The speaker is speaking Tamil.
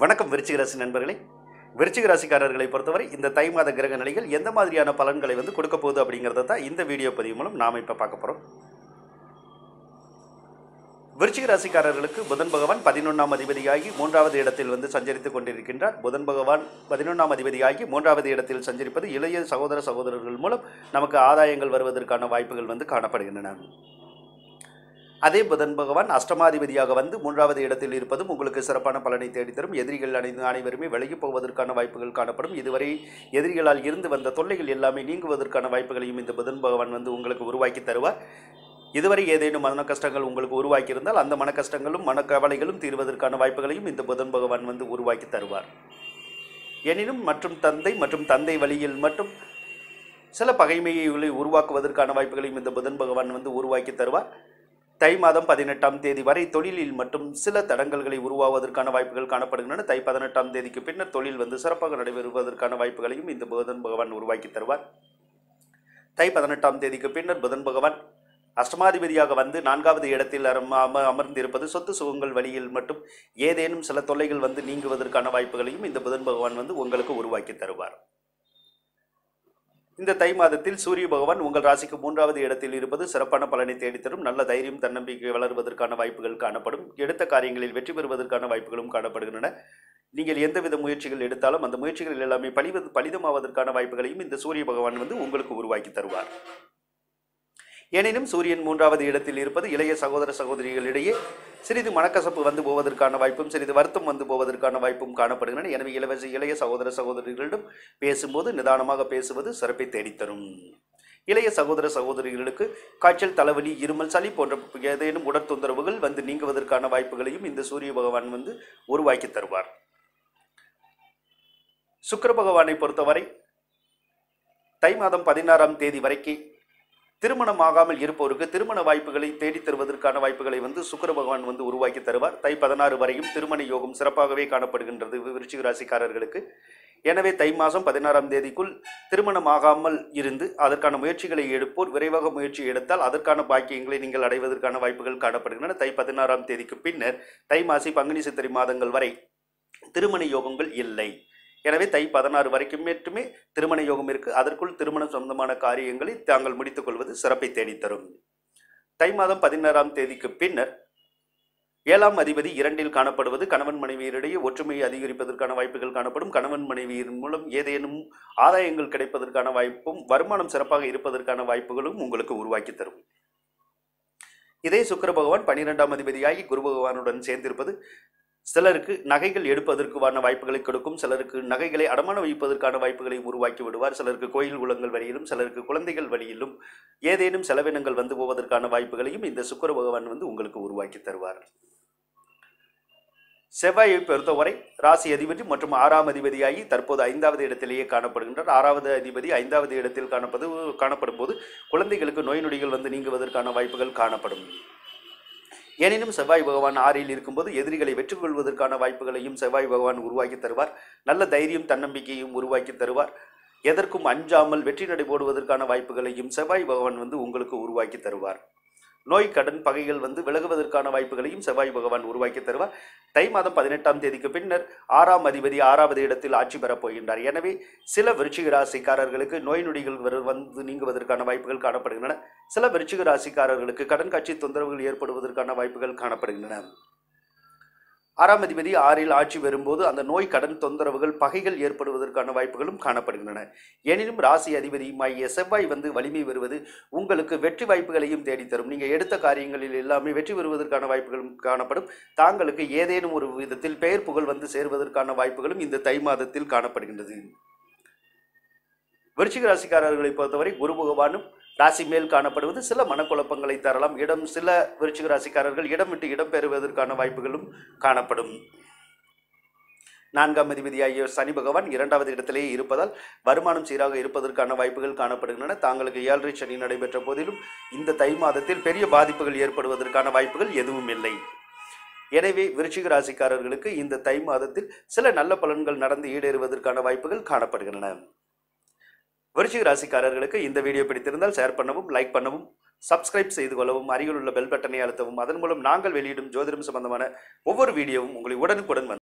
வணக்கம் விருச்சிக ராசி நண்பர்களே. விருச்சிக ராசிக்காரர்களை பொறுத்தவரை இந்த தை மாத கிரக நிலைகள் எந்த மாதிரியான பலன்களை கொடுக்க போகுது அப்படிங்கிறத தான் இந்த வீடியோ பதிவு மூலம் நாம் இப்போ பார்க்க போகிறோம். விருச்சிக ராசிக்காரர்களுக்கு புதன் பகவான் 11ஆம் அதிபதியாகி 3வது இடத்தில் சஞ்சரித்துக் கொண்டிருக்கின்றார். புதன் பகவான் 11ஆம் அதிபதியாகி 3வது இடத்தில் சஞ்சரிப்பது இளைய சகோதர சகோதரர்கள் மூலம் நமக்கு ஆதாயங்கள் வருவதற்கான வாய்ப்புகள் காணப்படுகின்றன. அதே புதன் பகவான் அஷ்டமாதிபதியாக 3வது இடத்தில் இருப்பதும் உங்களுக்கு சிறப்பான பலனை தேடித்தரும். எதிரிகள் அனைவருமே விலகி போவதற்கான வாய்ப்புகள் காணப்படும். இதுவரை எதிரிகளால் இருந்து வந்த தொல்லைகள் எல்லாமே நீங்குவதற்கான வாய்ப்புகளையும் இந்த புதன் பகவான் உங்களுக்கு உருவாக்கி தருவார். இதுவரை ஏதேனும் மன கஷ்டங்கள் உங்களுக்கு உருவாக்கி இருந்தால் அந்த மன கஷ்டங்களும் மனக்கவலைகளும் தீர்வதற்கான வாய்ப்புகளையும் இந்த புதன் பகவான் உருவாக்கி தருவார். எனினும் மற்றும் தந்தை வழியில் மட்டும் சில பகைமையை உருவாக்குவதற்கான வாய்ப்புகளையும் இந்த புதன் பகவான் உருவாக்கி தருவார். தை மாதம் 18ஆம் தேதி வரை தொழிலில் மட்டும் சில தடங்கல்களை உருவாவதற்கான வாய்ப்புகள் காணப்படுகின்றன. தை 18ஆம் தேதிக்கு பின்னர் தொழில் சிறப்பாக நடைபெறுவதற்கான வாய்ப்புகளையும் இந்த புதன் பகவான் உருவாக்கி தருவார். தை 18ஆம் தேதிக்கு பின்னர் புதன் பகவான் அஷ்டமாதிபதியாக 4வது இடத்தில் அமர்ந்திருப்பது சொத்து சுகங்கள் வழியில் மட்டும் ஏதேனும் சில தொல்லைகள் நீங்குவதற்கான வாய்ப்புகளையும் இந்த புதன் பகவான் உங்களுக்கு உருவாக்கி தருவார். இந்த தை மாதத்தில் சூரிய பகவான் உங்கள் ராசிக்கு 3வது இடத்தில் இருப்பது சிறப்பான பலனை தேடித்தரும். நல்ல தைரியம் தன்னம்பிக்கை வளர்வதற்கான வாய்ப்புகள் காணப்படும். எடுத்த காரியங்களில் வெற்றி பெறுவதற்கான வாய்ப்புகளும் காணப்படுகின்றன. நீங்கள் எந்தவித முயற்சிகள் எடுத்தாலும் அந்த முயற்சிகள் எல்லாமே பலிதமாவதற்கான வாய்ப்புகளையும் இந்த சூரிய பகவான் உங்களுக்கு உருவாக்கி தருவார். எனினும் சூரியன் 3வது இடத்தில் இருப்பது இளைய சகோதர சகோதரிகளிடையே சிறிது மனக்கசப்பு போவதற்கான வாய்ப்பும் சிறிது வருத்தம் போவதற்கான வாய்ப்பும் காணப்படுகின்றன. எனவே இளைய சகோதர சகோதரிகளிடம் பேசும்போது நிதானமாக பேசுவது சிறப்பை தேடித்தரும். இளைய சகோதர சகோதரிகளுக்கு காய்ச்சல், தலைவலி, இருமல், சளி போன்ற ஏதேனும் உடற் தொந்தரவுகள் நீங்குவதற்கான வாய்ப்புகளையும் இந்த சூரிய பகவான் உருவாக்கி தருவார். சுக்கிர பகவானை பொறுத்தவரை தை மாதம் 16ஆம் தேதி வரைக்கும் திருமணமாகாமல் இருப்பவருக்கு திருமண வாய்ப்புகளை தேடி தருவதற்கான வாய்ப்புகளை சுக்கிர பகவான் உருவாக்கி தருவார். தை 16 வரையும் திருமண யோகம் சிறப்பாகவே காணப்படுகின்றது விருச்சிக ராசிக்காரர்களுக்கு. எனவே தை மாதம் 16ஆம் தேதிக்குள் திருமணமாகாமல் இருந்து அதற்கான முயற்சிகளை எடுப்போர் விரைவாக முயற்சி எடுத்தால் அதற்கான பாக்கியங்களை நீங்கள் அடைவதற்கான வாய்ப்புகள் காணப்படுகின்றன. தை 16ஆம் தேதிக்கு பின்னர் தை மாசி, பங்குனி, சித்திரை மாதங்கள் வரை திருமண யோகங்கள் இல்லை. எனவே தை 16 வரைக்கும் மட்டுமே திருமண யோகம் இருக்கு. அதற்குள் திருமணம் சொந்தமான காரியங்களை தாங்கள் முடித்துக் கொள்வது சிறப்பை தேடித்தரும். தை மாதம் 16ஆம் தேதிக்கு பின்னர் 7ஆம் அதிபதி 2இல் காணப்படுவது கணவன் மனைவியரிடையே ஒற்றுமையை அதிகரிப்பதற்கான வாய்ப்புகள் காணப்படும். கணவன் மனைவியின் மூலம் ஏதேனும் ஆதாயங்கள் கிடைப்பதற்கான வாய்ப்பும் வருமானம் சிறப்பாக இருப்பதற்கான வாய்ப்புகளும் உங்களுக்கு உருவாக்கி தரும். இதே சுக்கிர பகவான் 12ஆம் அதிபதியாகி குரு பகவானுடன் சேர்ந்திருப்பது சிலருக்கு நகைகள் எடுப்பதற்கான வாய்ப்புகளை கொடுக்கும். சிலருக்கு நகைகளை அடமான வைப்பதற்கான வாய்ப்புகளை உருவாக்கி விடுவார். சிலருக்கு கோயில் குளங்கள் வழியிலும் சிலருக்கு குழந்தைகள் வழியிலும் ஏதேனும் செலவினங்கள் போவதற்கான வாய்ப்புகளையும் இந்த சுக்கிர பகவான் உங்களுக்கு உருவாக்கி தருவார். செவ்வாயை பொறுத்தவரை ராசி அதிபதி மற்றும் 6ஆம் அதிபதியாகி தற்போது 5வது இடத்திலேயே காணப்படுகின்றார். 6வது அதிபதி 5வது இடத்தில் காணப்படும் போது குழந்தைகளுக்கு நோய் நொடிகள் நீங்குவதற்கான வாய்ப்புகள் காணப்படும். எனினும் செவ்வாய் பகவான் 6இல் இருக்கும்போது எதிரிகளை வெற்றி கொள்வதற்கான வாய்ப்புகளையும் செவ்வாய் பகவான் உருவாக்கி தருவார். நல்ல தைரியம் தன்னம்பிக்கையும் உருவாக்கி தருவார். எதற்கும் அஞ்சாமல் வெற்றி நடை போடுவதற்கான வாய்ப்புகளையும் செவ்வாய் பகவான் உங்களுக்கு உருவாக்கி தருவார். நோய், கடன், பகைகள் விலகுவதற்கான வாய்ப்புகளையும் செவ்வாய் பகவான் உருவாக்கி தருவார். தை மாதம் 18ஆம் தேதிக்கு பின்னர் 6ஆம் அதிபதி 6வது இடத்தில் ஆட்சி பெறப் போகின்றார். எனவே சில விருச்சிக ராசிக்காரர்களுக்கு நோய் நொடிகள் நீங்குவதற்கான வாய்ப்புகள் காணப்படுகின்றன. சில விருச்சிக ராசிக்காரர்களுக்கு கடன் காட்சி தொந்தரவுகள் ஏற்படுவதற்கான வாய்ப்புகள் காணப்படுகின்றன. 6ஆம் அதிபதி 6இல் ஆட்சி வரும்போது அந்த நோய், கடன் தொந்தரவுகள், பகைகள் ஏற்படுவதற்கான வாய்ப்புகளும் காணப்படுகின்றன. எனினும் ராசி அதிபதியுமாகிய செவ்வாய் வலிமை வருவது உங்களுக்கு வெற்றி வாய்ப்புகளையும் தேடித்தரும். நீங்கள் எடுத்த காரியங்களில் எல்லாமே வெற்றி பெறுவதற்கான வாய்ப்புகளும் காணப்படும். தாங்களுக்கு ஏதேனும் ஒரு விதத்தில் பெயர் புகழ் சேர்வதற்கான வாய்ப்புகளும் இந்த தை மாதத்தில் காணப்படுகின்றது. விருச்சிக ராசிக்காரர்களை பொறுத்தவரை குரு பகவானும் ராசி மேல் காணப்படுவது சில மனக்குழப்பங்களை தரலாம். சில விருச்சிக ராசிக்காரர்கள் இடம் விட்டு இடம் பெறுவதற்கான வாய்ப்புகளும் காணப்படும். 4ஆம் அதிபதியாகிய சனி பகவான் 2வது இடத்திலேயே இருப்பதால் வருமானம் சீராக இருப்பதற்கான வாய்ப்புகள் காணப்படுகின்றன. தாங்களுக்கு 7ரை சனி நடைபெற்ற போதிலும் இந்த தை மாதத்தில் பெரிய பாதிப்புகள் ஏற்படுவதற்கான வாய்ப்புகள் எதுவும் இல்லை. எனவே விருச்சிக ராசிக்காரர்களுக்கு இந்த தை மாதத்தில் சில நல்ல பலன்கள் நடந்து ஈடேறுவதற்கான வாய்ப்புகள் காணப்படுகின்றன. விருச்சிக ராசிக்காரர்களுக்கு இந்த வீடியோ பிடித்திருந்தால் ஷேர் பண்ணவும், லைக் பண்ணவும், சப்ஸ்கிரைப் செய்து கொள்ளவும், அருகில் உள்ள பெல் பட்டனை அழுத்தவும். அதன் மூலம் நாங்கள் வெளியிடும் ஜோதிடம் சம்பந்தமான ஒவ்வொரு வீடியோவும் உங்களை உடனுக்குடன்